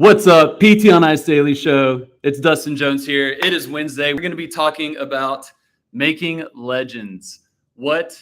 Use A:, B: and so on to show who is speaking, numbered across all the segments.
A: What's up, PT on Ice Daily Show? It's Dustin Jones here. It is Wednesday. We're going to be talking about making legends. What,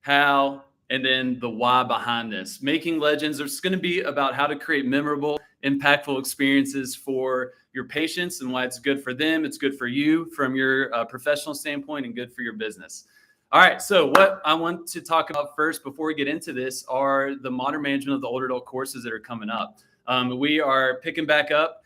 A: how, and then the why behind this. Making legends is going to be about how to create memorable, impactful experiences for your patients and why it's good for them. It's good for you from your professional standpoint and good for your business. All right, so what I want to talk about first before we get into this are the modern management of the older adult courses that are coming up. We are picking back up.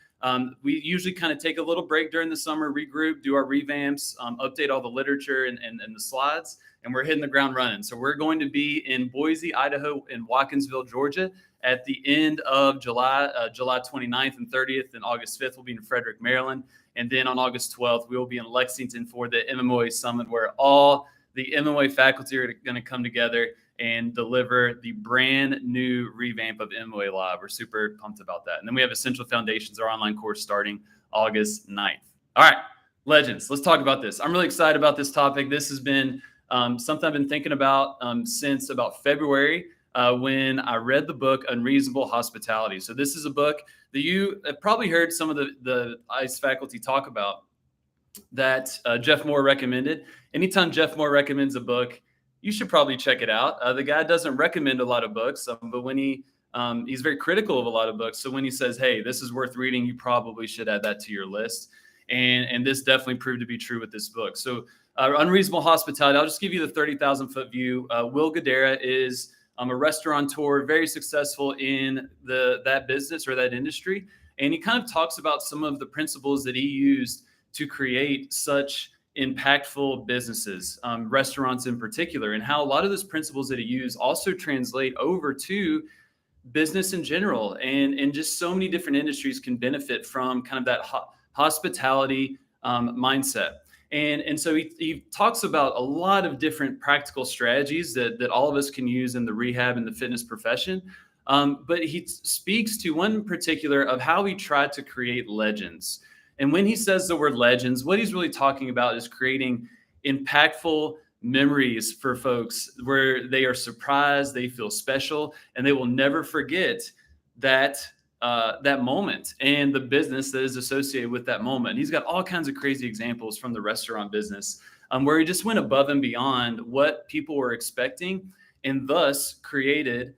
A: We usually kind of take a little break during the summer, regroup, do our revamps, update all the literature and the slides, and we're hitting the ground running. So we're going to be in Boise, Idaho, and Watkinsville, Georgia at the end of July, July 29th and 30th, and August 5th we'll be in Frederick, Maryland. And then on August 12th, we will be in Lexington for the MMOA Summit, where all the MMOA faculty are going to come together and deliver the brand new revamp of MMOA Live. We're super pumped about that. And then we have Essential Foundations, our online course, starting August 9th. All right, legends. Let's talk about this. I'm really excited about this topic. This has been something I've been thinking about since about February when I read the book Unreasonable Hospitality. So this is a book that you have probably heard some of the ICE faculty talk about that Jeff Moore recommended. Anytime Jeff Moore recommends a book, you should probably check it out. The guy doesn't recommend a lot of books, but when he's very critical of a lot of books. So when he says, hey, this is worth reading, you probably should add that to your list. And this definitely proved to be true with this book. So Unreasonable Hospitality, I'll just give you the 30,000 foot view. Will Guidara is a restaurateur, very successful in that business or that industry. And he kind of talks about some of the principles that he used to create such impactful businesses, restaurants in particular, and how a lot of those principles that he used also translate over to business in general. And just so many different industries can benefit from kind of that hospitality mindset. And so he talks about a lot of different practical strategies that all of us can use in the rehab and the fitness profession. But he speaks to one in particular of how he tried to create legends. And when he says the word legends, what he's really talking about is creating impactful memories for folks where they are surprised, they feel special, and they will never forget that moment and the business that is associated with that moment. And he's got all kinds of crazy examples from the restaurant business where he just went above and beyond what people were expecting and thus created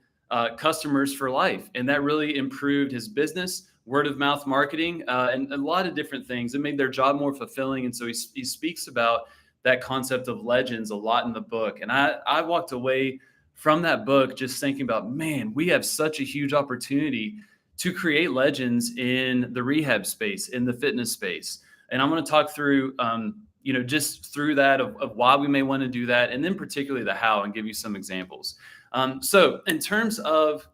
A: customers for life. And that really improved his business, word of mouth marketing, and a lot of different things. It made their job more fulfilling. And so he speaks about that concept of legends a lot in the book. And I walked away from that book just thinking about, man, we have such a huge opportunity to create legends in the rehab space, in the fitness space. And I'm going to talk through, just through that of why we may want to do that, and then particularly the how, and give you some examples. So in terms of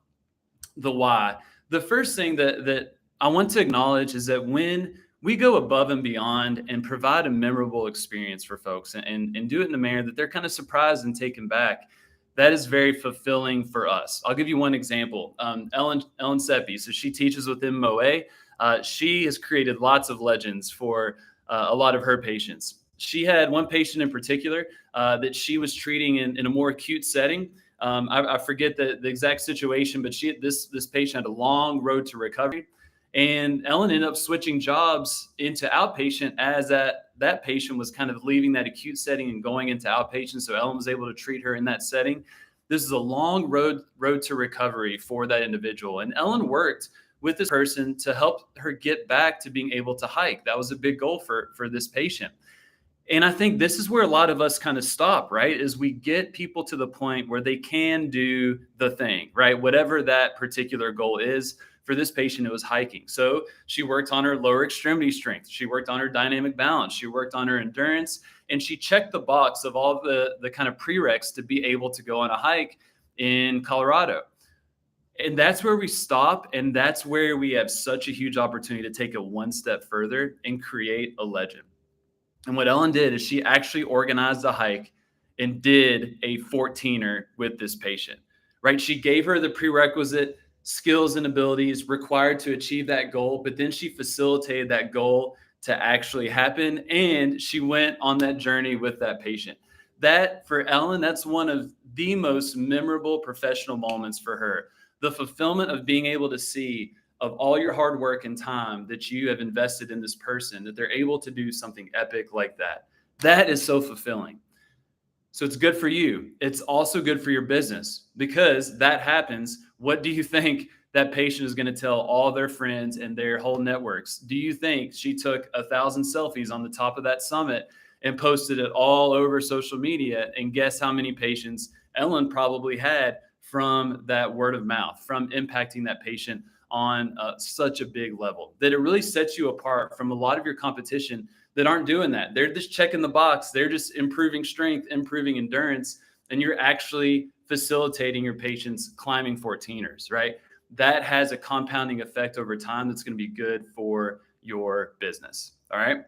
A: the why, the first thing that I want to acknowledge is that when we go above and beyond and provide a memorable experience for folks and do it in a manner that they're kind of surprised and taken back, that is very fulfilling for us. I'll give you one example. Ellen Seppi, so she teaches with MOA. She has created lots of legends for a lot of her patients. She had one patient in particular that she was treating in a more acute setting. I forget the exact situation, but this patient had a long road to recovery. And Ellen ended up switching jobs into outpatient as that patient was kind of leaving that acute setting and going into outpatient. So Ellen was able to treat her in that setting. This is a long road to recovery for that individual. And Ellen worked with this person to help her get back to being able to hike. That was a big goal for this patient. And I think this is where a lot of us kind of stop, right? Is we get people to the point where they can do the thing, right? Whatever that particular goal is. For this patient, it was hiking. So she worked on her lower extremity strength. She worked on her dynamic balance. She worked on her endurance. And she checked the box of all the kind of prereqs to be able to go on a hike in Colorado. And that's where we stop. And that's where we have such a huge opportunity to take it one step further and create a legend. And what Ellen did is she actually organized a hike and did a 14er with this patient, right? She gave her the prerequisite skills and abilities required to achieve that goal, but then she facilitated that goal to actually happen. And she went on that journey with that patient. That, for Ellen, that's one of the most memorable professional moments for her. The fulfillment of being able to see of all your hard work and time that you have invested in this person, that they're able to do something epic like that. That is so fulfilling. So it's good for you. It's also good for your business because that happens. What do you think that patient is going to tell all their friends and their whole networks? Do you think she took 1,000 selfies on the top of that summit and posted it all over social media? And guess how many patients Ellen probably had from that word of mouth, from impacting that patient on such a big level, that it really sets you apart from a lot of your competition that aren't doing that. They're just checking the box. They're just improving strength, improving endurance, and you're actually facilitating your patients climbing 14ers, right? That has a compounding effect over time that's going to be good for your business. All right.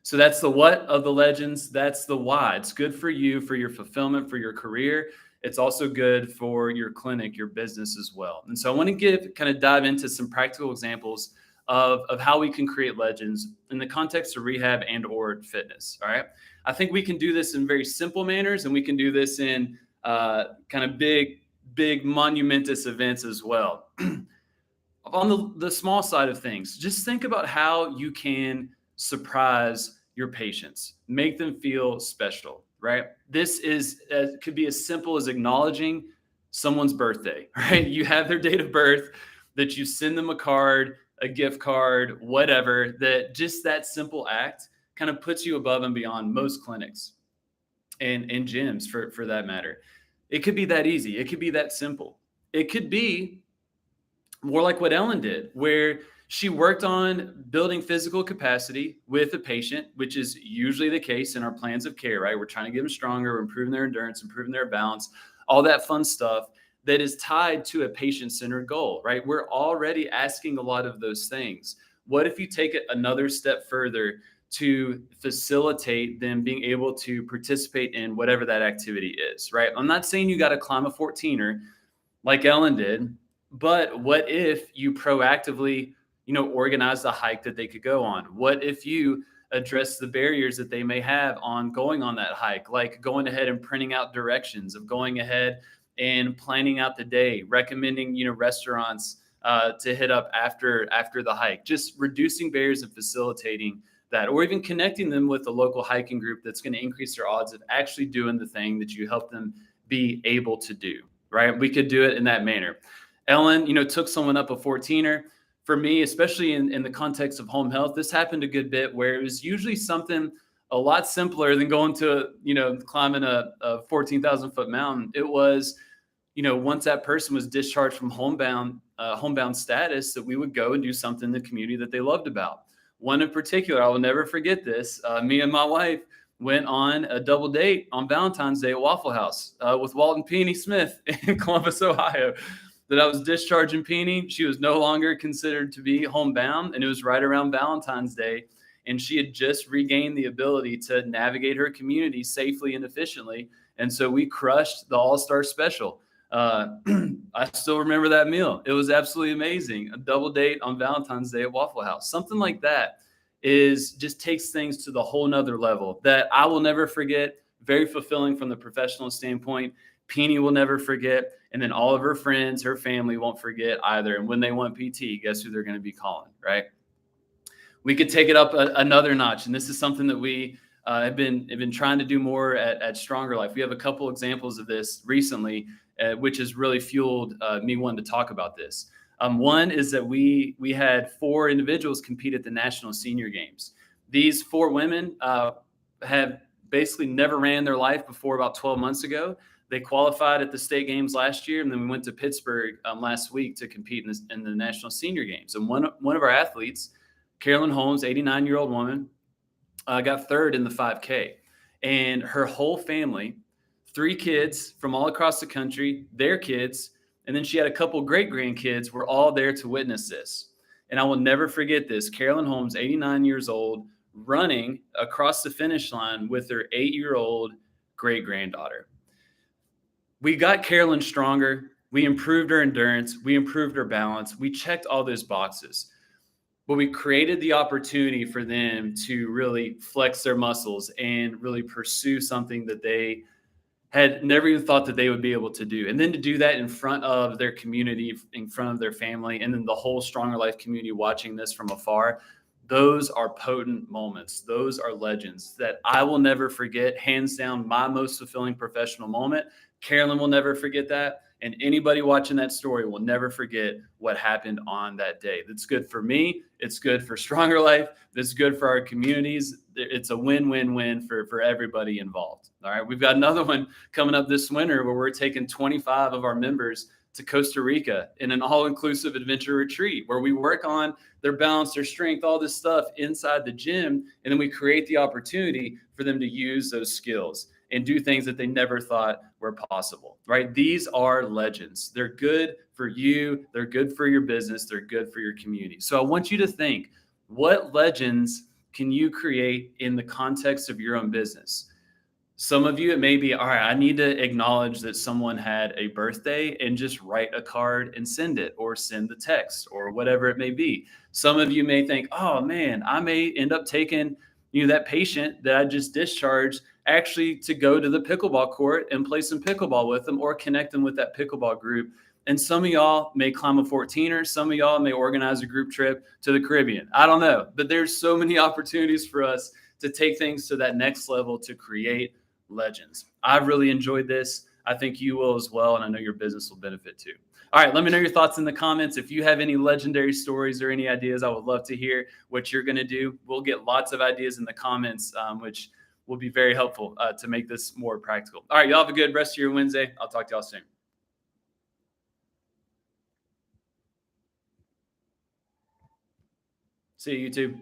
A: So that's the what of the legends. That's the why. It's good for you, for your fulfillment, for your career. It's also good for your clinic, your business as well. And so I want to kind of dive into some practical examples of how we can create legends in the context of rehab and or fitness. All right. I think we can do this in very simple manners, and we can do this in kind of big monumentous events as well. On the small side of things, just think about how you can surprise your patients, make them feel special, right? This is could be as simple as acknowledging someone's birthday, right? You have their date of birth, that you send them a card, a gift card, whatever, that just that simple act kind of puts you above and beyond most clinics and gyms for that matter. It could be that easy. It could be that simple. It could be more like what Ellen did, where she worked on building physical capacity with a patient, which is usually the case in our plans of care, right? We're trying to get them stronger, we're improving their endurance, improving their balance, all that fun stuff that is tied to a patient-centered goal, right? We're already asking a lot of those things. What if you take it another step further to facilitate them being able to participate in whatever that activity is, right? I'm not saying you got to climb a 14er like Ellen did, but what if you proactively, organize the hike that they could go on? What if you address the barriers that they may have on going on that hike, like going ahead and printing out directions, of going ahead and planning out the day, recommending, restaurants to hit up after the hike, just reducing barriers and facilitating that, or even connecting them with a local hiking group that's going to increase their odds of actually doing the thing that you help them be able to do, right? We could do it in that manner. Ellen, took someone up a 14er. For me, especially in the context of home health, this happened a good bit where it was usually something a lot simpler than going to, climbing a 14,000 foot mountain. It was, once that person was discharged from homebound status, that we would go and do something in the community that they loved about. One in particular, I will never forget this. Me and my wife went on a double date on Valentine's Day at Waffle House with Walton Peony Smith in Columbus, Ohio. That I was discharging Peony. She was no longer considered to be homebound, and it was right around Valentine's Day. And she had just regained the ability to navigate her community safely and efficiently. And so we crushed the All-Star Special. I still remember that meal. It was absolutely amazing. A double date on Valentine's Day at Waffle House. Something like that just takes things to the whole nother level that I will never forget. Very fulfilling from the professional standpoint. Peony will never forget. And then all of her friends, her family won't forget either. And when they want PT, guess who they're going to be calling, right? We could take it up another notch. And this is something that we have been trying to do more at Stronger Life. We have a couple examples of this recently, which has really fueled me wanting to talk about this. One is that we had 4 individuals compete at the National Senior Games. These 4 women have basically never ran their life before about 12 months ago. They qualified at the state games last year, and then we went to Pittsburgh last week to compete in the National Senior Games. And one of our athletes, Carolyn Holmes, 89-year-old woman, got 3rd in the 5K. And her whole family, 3 kids from all across the country, their kids, and then she had a couple great-grandkids, were all there to witness this. And I will never forget this. Carolyn Holmes, 89 years old, running across the finish line with her 8-year-old great-granddaughter. We got Carolyn stronger. We improved her endurance. We improved her balance. We checked all those boxes. But we created the opportunity for them to really flex their muscles and really pursue something that they had never even thought that they would be able to do. And then to do that in front of their community, in front of their family, and then the whole Stronger Life community watching this from afar, those are potent moments. Those are legends that I will never forget. Hands down, my most fulfilling professional moment. Carolyn will never forget that. And anybody watching that story will never forget what happened on that day. That's good for me. It's good for Stronger Life. That's good for our communities. It's a win-win-win for everybody involved. All right. We've got another one coming up this winter where we're taking 25 of our members to Costa Rica in an all-inclusive adventure retreat where we work on their balance, their strength, all this stuff inside the gym. And then we create the opportunity for them to use those skills and do things that they never thought were possible, right? These are legends. They're good for you. They're good for your business. They're good for your community. So I want you to think, what legends can you create in the context of your own business? Some of you, it may be, all right, I need to acknowledge that someone had a birthday and just write a card and send it, or send the text, or whatever it may be. Some of you may think, oh man, I may end up taking that patient that I just discharged actually to go to the pickleball court and play some pickleball with them, or connect them with that pickleball group. And some of y'all may climb a 14er. Some of y'all may organize a group trip to the Caribbean. I don't know, but there's so many opportunities for us to take things to that next level, to create legends. I've really enjoyed this. I think you will as well. And I know your business will benefit too. All right, let me know your thoughts in the comments. If you have any legendary stories or any ideas, I would love to hear what you're going to do. We'll get lots of ideas in the comments, which will be very helpful to make this more practical. All right, y'all have a good rest of your Wednesday. I'll talk to y'all soon. See you, YouTube.